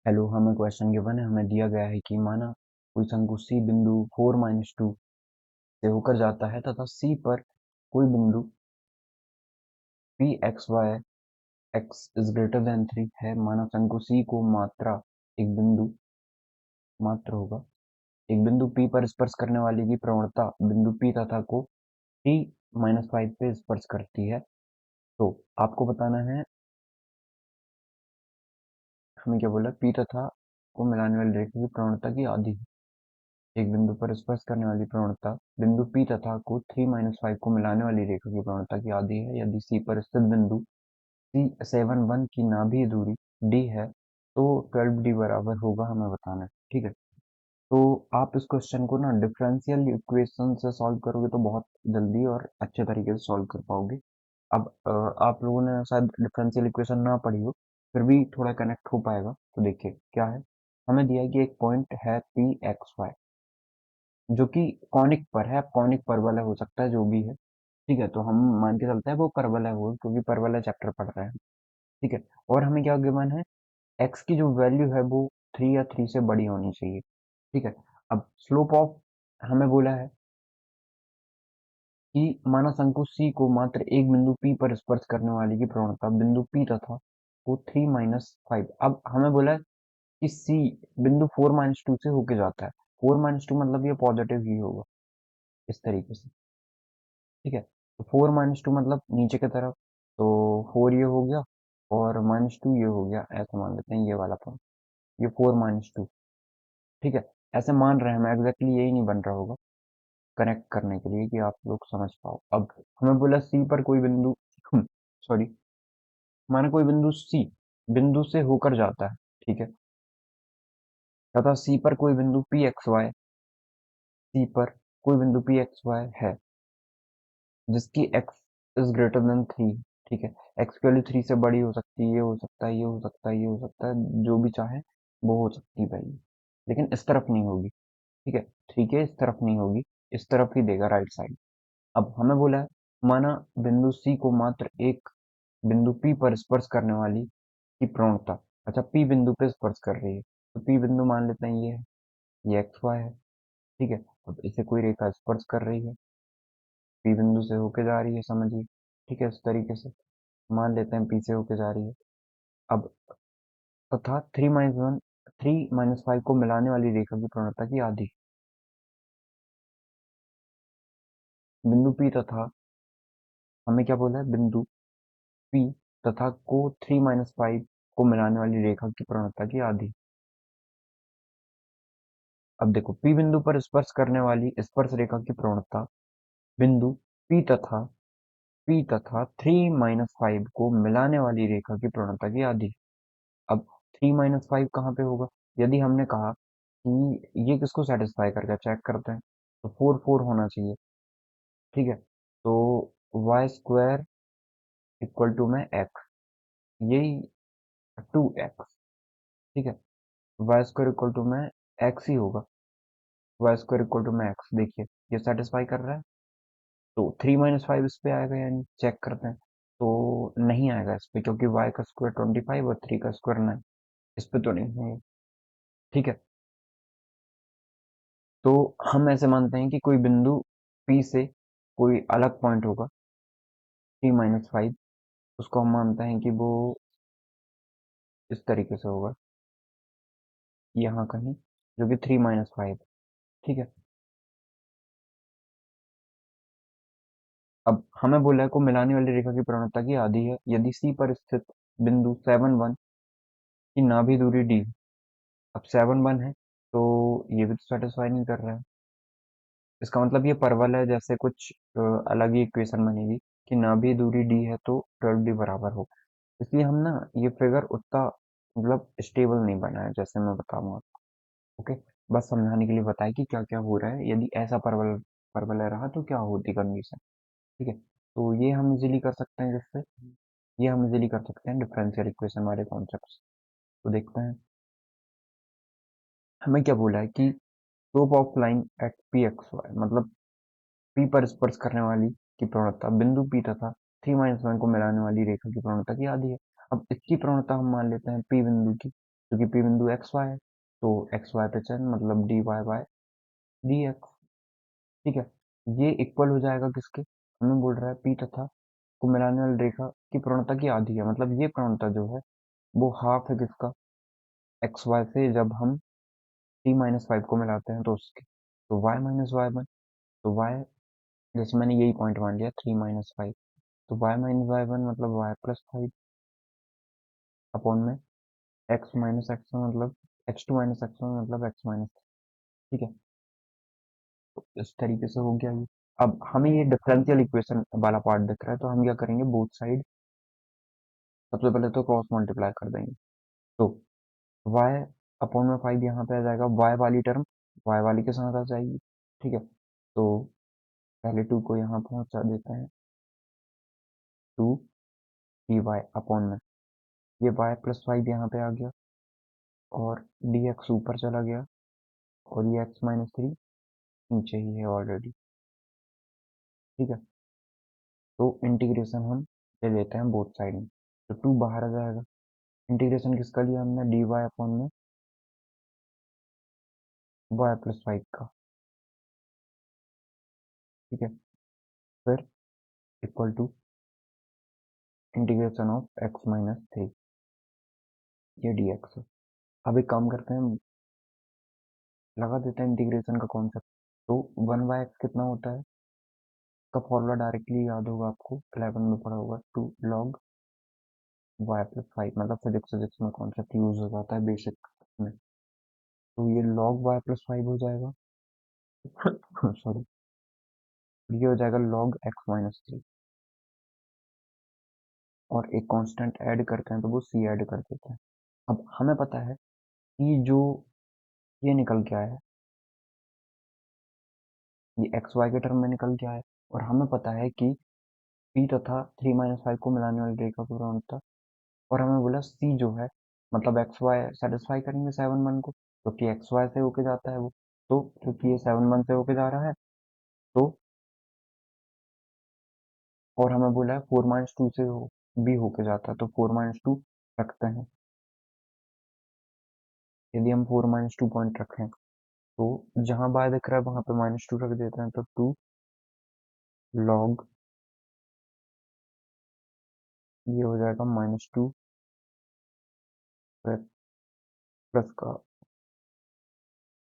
Hello, हमें question given है। हमें दिया गया है कि माना कोई शंकु C बिंदु 4-2 से होकर जाता है तथा C पर कोई बिंदु P x y x is greater than 3 है। माना शंकु C को मात्र होगा एक बिंदु P पर स्पर्श करने वाले की प्रवणता बिंदु P तथा को 3-5 पे स्पर्श करती है। तो आपको बताना है, हमें क्या बोला, P तथा को मिलाने वाली रेखा की प्रवणता की आधी है। एक बिंदु पर स्पर्श करने वाली प्रवणता बिंदु P तथा को 3-5 को मिलाने वाली रेखा की प्रवणता की आधी है। यदि C पर स्थित बिंदु C7-1 की नाभीय दूरी D है तो 12D बराबर होगा, हमें बताना है। ठीक है, तो आप इस क्वेश्चन को ना डिफरेंशियल इक्वेशन से सॉल्व करोगे तो बहुत जल्दी और अच्छे तरीके से सॉल्व कर पाओगे। अब आप लोगों ने शायद डिफरेंशियल इक्वेशन ना पढ़ी हो, फिर भी थोड़ा कनेक्ट हो पाएगा। तो देखिए क्या है, हमें दिया है कि एक पॉइंट है पी एक्स वाई जो कि कॉनिक पर है। अब कॉनिक परवलय हो सकता है, जो भी है। ठीक है, तो हम मान के चलते हैं वो परवलय हो, क्योंकि परवलय चैप्टर पढ़ रहे हैं। ठीक है, और हमें क्या गिवन है, एक्स की जो वैल्यू है वो 3 या 3 से बड़ी होनी चाहिए। ठीक है, अब स्लोप ऑफ हमें बोला है कि माना शंकु C को मात्र एक बिंदु P पर स्पर्श करने वाले की प्रवणता बिंदु P तथा वो 3-5। अब हमें बोला है कि C बिंदु 4-2 से होके जाता है। 4-2 मतलब ये पॉजिटिव ही होगा, इस तरीके से। ठीक है, तो 4-2 मतलब नीचे की तरफ, तो 4 ये हो गया और -2 ये हो गया, ऐसे मान लेते हैं ये वाला पॉइंट, ये 4-2। ठीक है, ऐसे मान रहे हैं, हम एग्जैक्टली यही नहीं बन रहा होगा कनेक्ट करने के लिए कि आप लोग समझ पाओ। अब हमें बोला सी पर कोई बिंदु सॉरी, माना कोई बिंदु सी बिंदु से होकर जाता है। ठीक है, तथा सी पर कोई बिंदु पी एक्स वाई सी पर कोई बिंदु पी एक्स वाई है जिसकी एक्स इज ग्रेटर देन 3। ठीक है, एक्स की वैल्यू 3 से बड़ी हो सकती है, ये हो सकता है, ये हो सकता है, ये हो सकता है, जो भी चाहे वो हो सकती है भाई, लेकिन इस तरफ नहीं होगी। ठीक है, ठीक है, इस तरफ नहीं होगी, इस तरफ ही देगा, राइट साइड। अब हमें बोला है, माना बिंदु सी को मात्र एक बिंदु P पर स्पर्श करने वाली की प्रवणता, अच्छा P बिंदु पे स्पर्श कर रही है, तो P बिंदु मान लेते हैं ये है, ये एक्स वाई है। ठीक है, अब इसे कोई रेखा स्पर्श कर रही है, P बिंदु से होके जा रही है, समझिए। ठीक है, इस तरीके से मान लेते हैं P से होके जा रही है। अब तथा 3-5 को मिलाने वाली रेखा की प्रवणता की आधी बिंदु P तथा, हमें क्या बोला है, बिंदु P तथा को 3-5 को मिलाने वाली रेखा की प्रवणता की आधी। अब देखो, P बिंदु पर स्पर्श करने वाली स्पर्श रेखा की प्रवणता बिंदु P तथा 3-5 को मिलाने वाली रेखा की प्रवणता की आधी। अब 3-5 कहाँ पे होगा, यदि हमने कहा कि ये किसको सेटिस्फाई करके चेक करते हैं, तो 4-4 होना चाहिए। ठीक है, तो वाई स्क्वायर इक्वल टू में एक्स, यही 2x। ठीक है, वाई स्क्वायर इक्वल टू में एक्स ही होगा, वाई स्क्वायर इक्वल टू में एक्स। देखिए ये सेटिस्फाई कर रहा है, तो 3-5 इस पे आएगा, यानी चेक करते हैं, तो नहीं आएगा इस पे, क्योंकि y का स्क्वायर 25 और 3 का स्क्वायर 9, इस पे तो नहीं है। ठीक है, तो हम ऐसे मानते हैं कि कोई बिंदु P से कोई अलग पॉइंट होगा 3-5, उसको हम मानते हैं कि वो इस तरीके से होगा, यहाँ कहीं, जो कि 3-5। ठीक है, अब हमें बोला है को मिलाने वाली रेखा की प्रवणता की आधी है यदि C पर स्थित बिंदु 7-1 की नाभि दूरी D। अब 7-1 है, तो ये भी तो सेटिस्फाई नहीं कर रहा है। इसका मतलब ये परवल है, जैसे कुछ अलग ही इक्वेशन बनेगी कि नाभि दूरी D है तो 12D बराबर हो। इसलिए हम ना ये फिगर उतना मतलब स्टेबल नहीं बना है, जैसे मैं बताऊंगा। ओके, बस समझाने के लिए बताया कि क्या क्या हो रहा है, यदि ऐसा परवल परवलय रहा तो क्या होती कंडीशन। ठीक है, तो ये हम इजीली कर सकते हैं, जिससे ये हम इजीली कर सकते हैं डिफरेंशियल इक्वेशन वाले कॉन्सेप्ट। तो देखते हैं, हमें क्या बोला है कि slope of line at P x y, मतलब पी पर स्पर्श करने वाली की प्रवणता बिंदु पी तथा 3-1 को मिलाने वाली रेखा की प्रवणता की आधी है। अब इसकी प्रवणता हम मान लेते हैं पी बिंदु की, क्योंकि पी बिंदु एक्स वाई है, तो एक्स वाई पे चल मतलब d y by d x. ठीक है, ये इक्वल हो जाएगा किसके, हमें बोल रहा है पी तथा को मिलाने वाली रेखा की प्रवणता की आधी है, मतलब ये प्रवणता जो है वो हाफ है किसका, एक्स वाई से जब हम टी माइनस फाइव को मिलाते हैं तो उसके। तो वाई माइनस वाई वन, तो वाई, जैसे मैंने यही पॉइंट मान लिया 3 - 5, तो वाई माइनस वाई वन मतलब वाई प्लस फाइव अपॉन में एक्स माइनस एक्स वन मतलब x two minus x one मतलब एक्स माइनस। ठीक है, तो इस तरीके से हो गया ये। अब हमें ये डिफरेंशियल इक्वेशन वाला पार्ट दिख रहा है, तो हम क्या करेंगे, बोथ साइड सबसे पहले तो क्रॉस मल्टीप्लाई कर देंगे। तो y अपॉन में फाइव यहाँ पे आ जाएगा, y वाली टर्म y वाली के साथ आ जाएगी। ठीक है, तो पहले टू को यहाँ पहुंचा देते हैं, टू डी वाई अपॉन में ये y प्लस फाइव यहाँ पे आ गया, और डी एक्स ऊपर चला गया, और ये x माइनस थ्री नीचे ही है ऑलरेडी। ठीक है, तो इंटीग्रेशन हम ले लेते हैं बोथ साइड में, तो टू बाहर आ जाएगा। इंटीग्रेशन किसका लिया हमने, डी वाई अपॉन में y प्लस फाइव का। ठीक है, फिर equal to integration of x minus three, ये डी एक्स है। अब एक काम करते हैं, लगा देते हैं इंटीग्रेशन का कॉन्सेप्ट। तो वन बाय एक्स कितना होता है, का फॉर्मूला डायरेक्टली याद होगा आपको, 11 में पढ़ा होगा, two log y plus five, मतलब फिजिक्स फिजिक्स में कॉन्सेप्ट यूज हो जाता है बेसिक में। तो ये लॉग वाई प्लस फाइव हो जाएगा सॉरी, ये हो जाएगा लॉग एक्स माइनस थ्री, और एक कांस्टेंट ऐड करते हैं तो वो सी ऐड कर देते हैं। अब हमें पता है कि जो ये निकल के आया है, ये एक्स वाई के टर्म में निकल के आया है, और हमें पता है कि पी तथा 3 - 5 को मिलाने वाली रेखा की प्रवणता, और हमें बोला सी जो है मतलब एक्स वाई सेटिस्फाई करेंगे 7 1 को, क्योंकि एक्स वाई से होके जाता है वो, तो क्योंकि ये 7 1 से होके जा रहा है, तो और हमें बोला है 4 - 2 से भी होके जाता है, तो 4 - 2 रखते हैं। यदि हम 4 - 2 पॉइंट रखें, तो जहां बाय दिख रहा है वहां पे -2 रख देते हैं, तो 2 लॉग, ये हो जाएगा -2 फिर प्लस का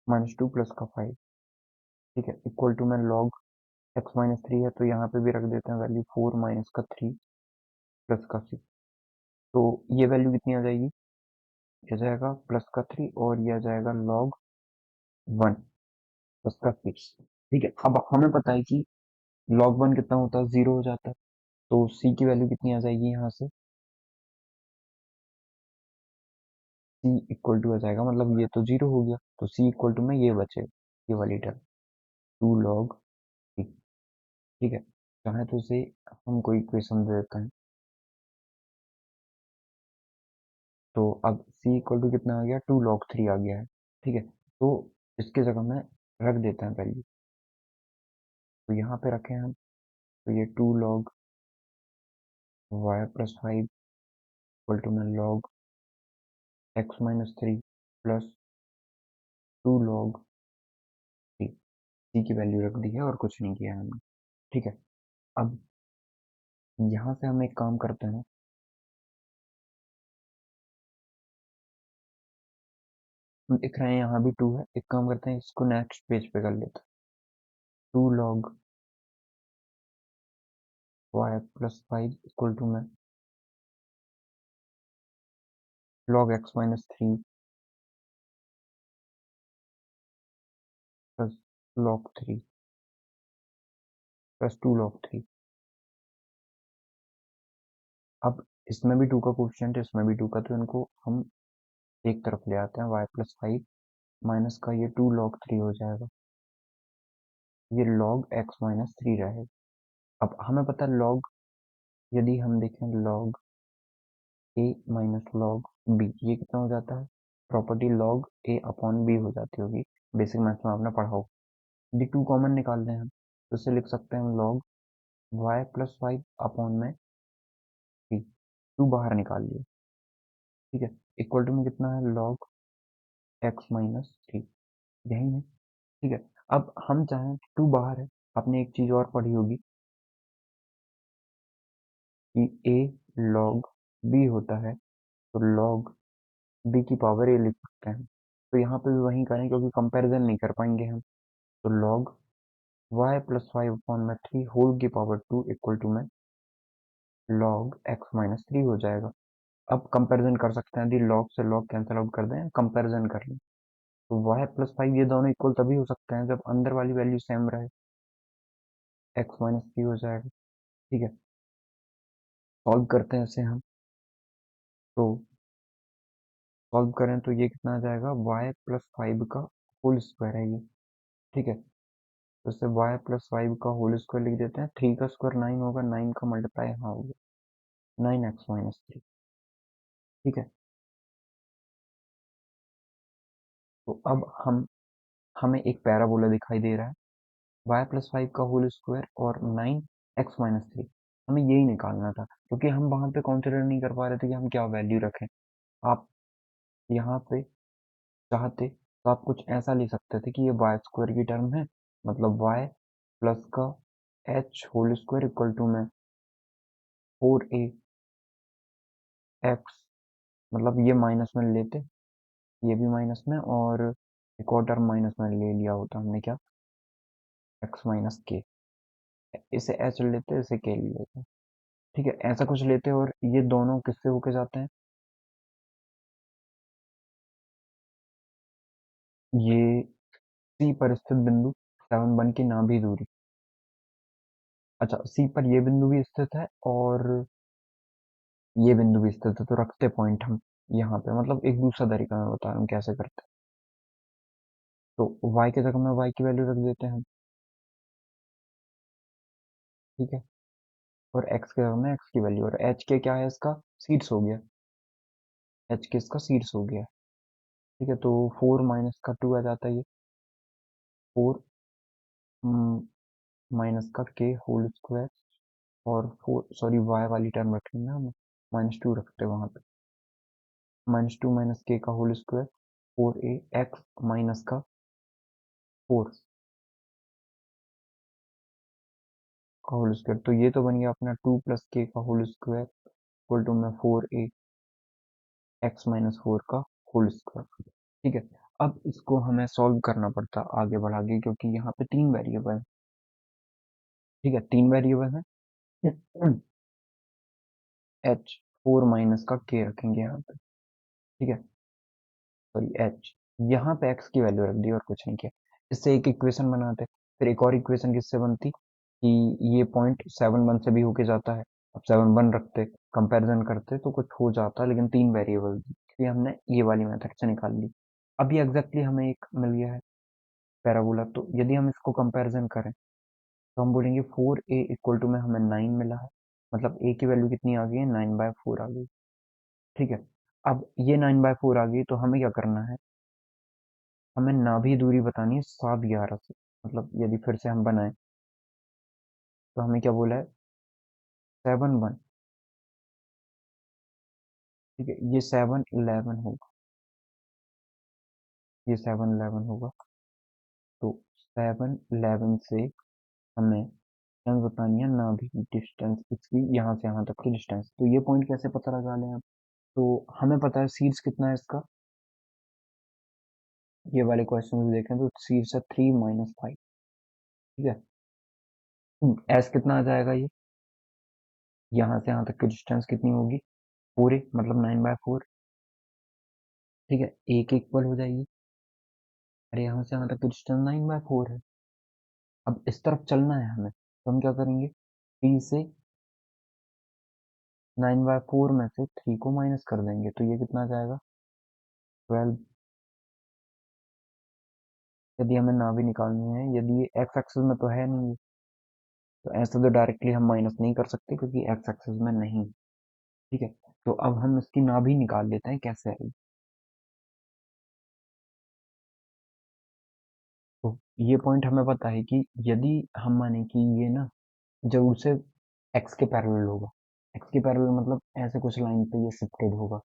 -2 प्लस का 5। ठीक है, इक्वल टू में लॉग एक्स माइनस थ्री है, तो यहाँ पे भी रख देते हैं वैल्यू 4 माइनस का 3 प्लस का 6। तो ये वैल्यू कितनी आ जाएगी, ये जाएगा प्लस का 3, और ये आ जाएगा लॉग 1 प्लस का 6। ठीक है, अब हमें पता है कि लॉग 1 कितना होता है, 0 हो जाता है, तो सी की वैल्यू कितनी आ जाएगी यहाँ से, सी इक्वल टू आ जाएगा, मतलब ये तो 0 हो गया, तो सी इक्वल टू में ये बचेगा, ये वाली टर्म 2 लॉग 3। ठीक है, चाहे तो इसे हम कोई इक्वेशन दे देते हैं, तो अब c इक्वल टू कितना आ गया, 2 log 3 आ गया है। ठीक है, तो इसके जगह में रख देते हैं वैल्यू, तो यहाँ पे रखें हम, तो ये 2 log y plus five equal to में log x minus three plus 2 log 3, c की वैल्यू रख दी है और कुछ नहीं किया है हमने। ठीक है, अब यहाँ से हम एक काम करते हैं, दिख रहे हैं यहाँ भी 2 है, एक काम करते हैं इसको नेक्स्ट पेज पे कर लेते हैं, 2 log y plus five equal to में log x minus three plus log 3 plus 2 log 3। अब इसमें भी 2 का कोफिशिएंट है, इसमें भी 2 का, तो इनको हम एक तरफ ले आते हैं, y प्लस फाइव माइनस का ये 2 log 3 हो जाएगा, ये log x माइनस थ्री रहेगा। अब हमें पता है log, यदि हम देखें log a minus log b, ये कितना हो जाता है, property log a upon b हो जाती होगी, बेसिक मैथ्स में आपने पढ़ा होगा। यदि 2 कॉमन निकालने हैं तो इसे लिख सकते हैं log y plus five upon में b, 2 बाहर निकाल लिया। ठीक है, इक्वल टू में कितना है, लॉग एक्स माइनस थ्री, यही है। ठीक है, अब हम चाहें, टू बाहर है, आपने एक चीज और पढ़ी होगी कि a log b होता है, तो log b की पावर a लिख सकते हैं। तो यहाँ पे भी वही करें क्योंकि कंपैरिजन नहीं कर पाएंगे हम। तो log y plus five upon में थ्री होल की पावर टू इक्वल टू में log x माइनस थ्री हो जाएगा। अब कंपैरिजन कर सकते हैं, यदि log से log कैंसिल आउट कर दें, कंपैरिजन कर लें, तो y प्लस फाइव ये दोनों इक्वल तभी हो सकते हैं जब अंदर वाली वैल्यू सेम रहे, x माइनस थ्री हो जाएगा। ठीक है, सॉल्व करते हैं इसे हम। तो सॉल्व करें तो ये कितना आ जाएगा, y प्लस फाइव का होल स्क्वायर है ये। ठीक है, तो इससे y प्लस फाइव का होल स्क्वायर लिख देते हैं, थ्री का स्क्वायर नाइन होगा, नाइन का मल्टीप्लाई यहाँ हो गया, नाइन एक्स माइनस थ्री। ठीक है, तो अब हमें एक पैराबोला दिखाई दे रहा है, y प्लस फाइव का होल स्क्वायर और नाइन एक्स माइनस थ्री, हमें यही निकालना था क्योंकि हम वहां पे कंसिडर नहीं कर पा रहे थे कि हम क्या वैल्यू रखें। आप यहाँ पे चाहते तो आप कुछ ऐसा लिख सकते थे कि ये वाई स्क्वायर की टर्म है, मतलब y प्लस का h whole square equal to में फोर ए एक्स, मतलब ये माइनस में लेते, ये भी माइनस में, और एक और टर्म माइनस में ले लिया होता हमने, क्या, एक्स माइनस के, इसे एच लेते, इसे के ले लेते। ठीक है, ऐसा कुछ लेते और ये दोनों किससे होके जाते हैं, ये सी पर स्थित बिंदु, सेवन वन की नाभि दूरी। अच्छा, सी पर ये बिंदु भी स्थित है और ये बिंदु भी स्थित है, तो रखते पॉइंट हम यहाँ पे, मतलब एक दूसरा तरीका मैं बता रहा हूँ कैसे करते हैं। तो y की जगह में y की वैल्यू रख देते हैं हम। ठीक है, और x की जगह में x की वैल्यू, और h के क्या है, इसका सीड्स हो गया, h के इसका सीड्स हो गया। ठीक है, तो फोर माइनस का टू आ जाता है, ये फोर माइनस का के होल स्क्वायर, और फोर, सॉरी y वाली टर्म रखेंगे ना हम, माइनस टू रखते हैं वहां पे, माइनस टू माइनस के का whole square, four a x minus का फोर का होल स्क्वायर, तो ये तो बन गया अपना टू प्लस के का होल स्क्वायर इक्वल टू में four a x minus four का होल स्क्वायर। ठीक है, अब इसको हमें सॉल्व करना पड़ता आगे बढ़ा के क्योंकि यहाँ पे तीन वेरिएबल है। ठीक है, तीन वेरिएबल है, एच फोर माइनस का के रखेंगे यहाँ पे। ठीक है, सॉरी एच, यहाँ पे एक्स की वैल्यू रख दी और कुछ नहीं किया। इससे एक इक्वेशन बनाते, फिर एक और इक्वेशन किससे बनती कि ये पॉइंट सेवन वन से भी होके जाता है, अब सेवन वन रखते, कंपैरिजन करते तो कुछ हो जाता, लेकिन तीन वेरिएबल इसलिए हमने ये वाली मेथड से निकाल ली। अब ये एग्जैक्टली हमें एक मिल गया है पैराबोला, तो यदि हम इसको कंपैरिजन करें तो हम बोलेंगे फोर ए इक्वल टू में हमें नाइन मिला है, मतलब ए की वैल्यू कितनी आ गई है, नाइन बाय फोर आ गई। ठीक है, अब ये नाइन बाय फोर आ गई तो हमें क्या करना है, हमें नाभि दूरी बतानी है सात ग्यारह से, मतलब यदि फिर से हम बनाए तो हमें क्या बोला है, सेवन वन। ठीक है, ये सेवन इलेवन होगा, ये सेवन इलेवन होगा, तो सेवन इलेवन से हमें डिस्टेंस बतानी है नाभि डिस्टेंस, इसकी यहाँ से यहाँ तक की डिस्टेंस। तो ये पॉइंट कैसे पता लगा लें आप, तो हमें पता है सीड्स कितना है इसका, ये वाले क्वेश्चन देखें तो सीड्स है थ्री माइनस फाइव। ठीक है, एस कितना आ जाएगा, ये यहाँ से यहाँ तक की डिस्टेंस कितनी होगी, पूरे मतलब नाइन बाय फोर। ठीक है, एक इक्वल हो जाएगी, अरे यहाँ से यहाँ तक की डिस्टेंस नाइन बाय फोर है। अब इस तरफ चलना है हमें, तो हम क्या करेंगे, थ्री से नाइन बाय फोर में से थ्री को माइनस कर देंगे, तो ये कितना आ जाएगा, ट्वेल्व। यदि हमें ना भी निकालनी है, यदि ये एक्स एक्सिस में तो है नहीं, तो ऐसे तो डायरेक्टली हम माइनस नहीं कर सकते क्योंकि एक्स एक्सिस में नहीं। ठीक है, तो अब हम इसकी ना भी निकाल लेते हैं कैसे आएगी। तो ये पॉइंट हमें पता है कि यदि हम माने कि ये ना जरूर से एक्स के पैरेलल होगा, एक्स के पैरेलल मतलब ऐसे कुछ लाइन पे ये शिफ्टेड होगा।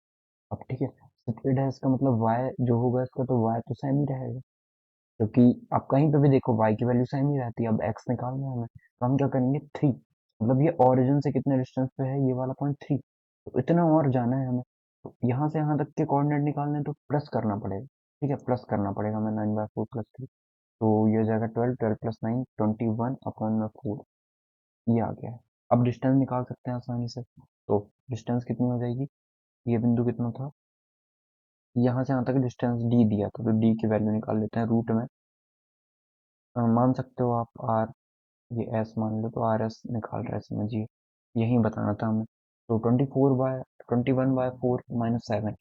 अब ठीक है, शिफ्टेड है इसका मतलब y जो होगा इसका तो y तो सेम ही रहेगा, क्योंकि आप कहीं पे भी देखो y की वैल्यू सेम ही रहती है। अब x निकालना है हमें, तो हम क्या करेंगे 3, मतलब ये ओरिजिन से कितने डिस्टेंस पे है, ये वाला पॉइंट 3, तो इतना और जाना है हमें। तो यहाँ से यहाँ तक के कोऑर्डिनेट निकालने हैं, तो प्लस करना पड़ेगा। ठीक है, प्लस करना पड़ेगा हमें 9/4 + 3, तो ये हो जाएगा 12, 12 + 9 21/4, ये आ गया है। अब डिस्टेंस निकाल सकते हैं आसानी से, तो डिस्टेंस कितनी हो जाएगी, ये बिंदु कितना था, यहाँ से यहाँ तक डिस्टेंस d दिया था, तो d की वैल्यू निकाल लेते हैं रूट में। मान सकते हो आप r, ये s मान लो, तो rs निकाल रहा है, समझिए यही बताना था हमें। तो 21/4 -7,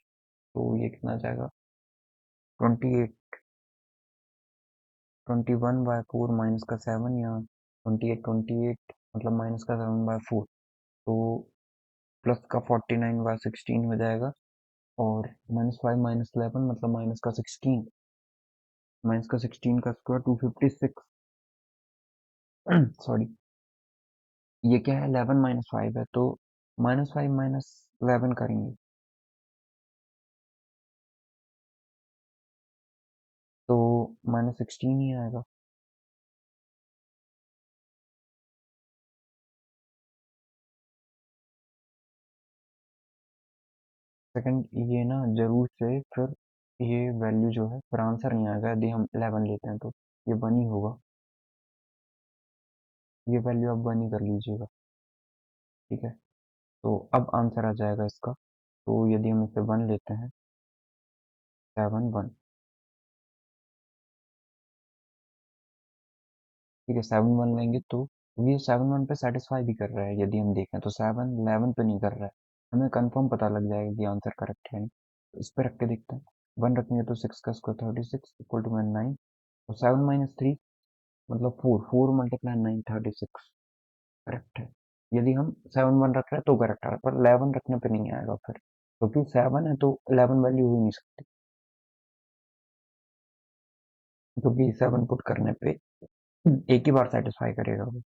तो ये कितना आ जाएगा 28, 21/4 माइनस का 7, या 28 मतलब माइनस का 7/4, तो प्लस का 49/16 हो जाएगा, और -5 -11 मतलब माइनस का 16, माइनस का 16 का स्क्वायर 256, सॉरी, ये क्या है 11 -5 है, तो -5 -11 करेंगे, तो -16 ही आएगा। सेकंड, ये ना जरूर से फिर ये वैल्यू जो है फिर आंसर नहीं आएगा यदि हम 11 लेते हैं, तो ये 1 ही होगा, ये वैल्यू आप 1 ही कर लीजिएगा। ठीक है, तो अब आंसर आ जाएगा इसका, तो यदि हम इसे 1 लेते हैं, 7 1, ठीक है 7 1 लेंगे, तो ये 7 1 पे सेटिस्फाई भी कर रहा है, यदि हम देखें तो 7 11 पे नहीं कर रहा है, हमें कंफर्म पता लग जाएगा कि आंसर करेक्ट है नहीं। तो इस पे रख के देखते हैं, 1 रखेंगे तो 6 का स्क्वायर 36 इक्वल टू 9, तो 7 -3 मतलब 4, 4 × 9 36, करेक्ट है। यदि हम 7 1 रख रहे हैं तो करेक्ट आ रहा है, पर 11 रखने पे नहीं आएगा फिर, क्योंकि 7 है तो 11 वैल्यू हो ही नहीं सकती, क्योंकि 7 पुट करने पे एक ही बार सेटिस्फाई करेगा वो।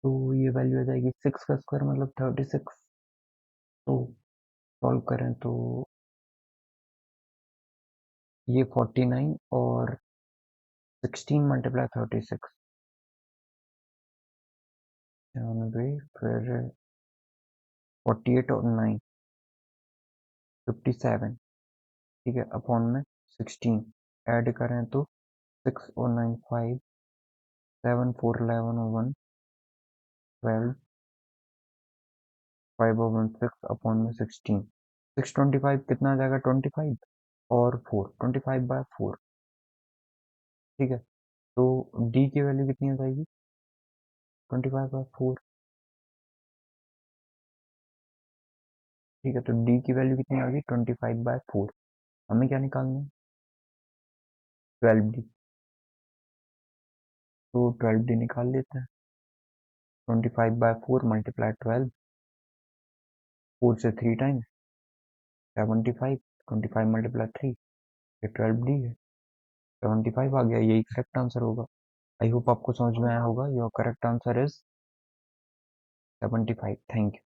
तो ये वैल्यू आ जाएगी 6 का स्क्वायर मतलब 36, तो सॉल्व करें तो ये 49 और 16 × 36, 96, फिर 48 और 9 57, ठीक है, अपॉन में 16 ऐड करें तो 6 और 9 5, 7 4 11 और 1 12, 5 और 1 6 अपॉन में 16, 625 कितना आ जाएगा 25 और 4 25/4, ठीक है, तो डी की वैल्यू कितनी आ जाएगी 25/4, ठीक है, तो डी की वैल्यू कितनी आ गई 25/4, हमें क्या निकालना है 12D, तो 12D निकाल लेते हैं, 25/4 × 12, 4 से 3 टाइम्स 75, 25 × 3, ये 12D है, 75 आ गया, यही करेक्ट आंसर होगा। आई होप आपको समझ में आया होगा, your correct answer is 75, thank you.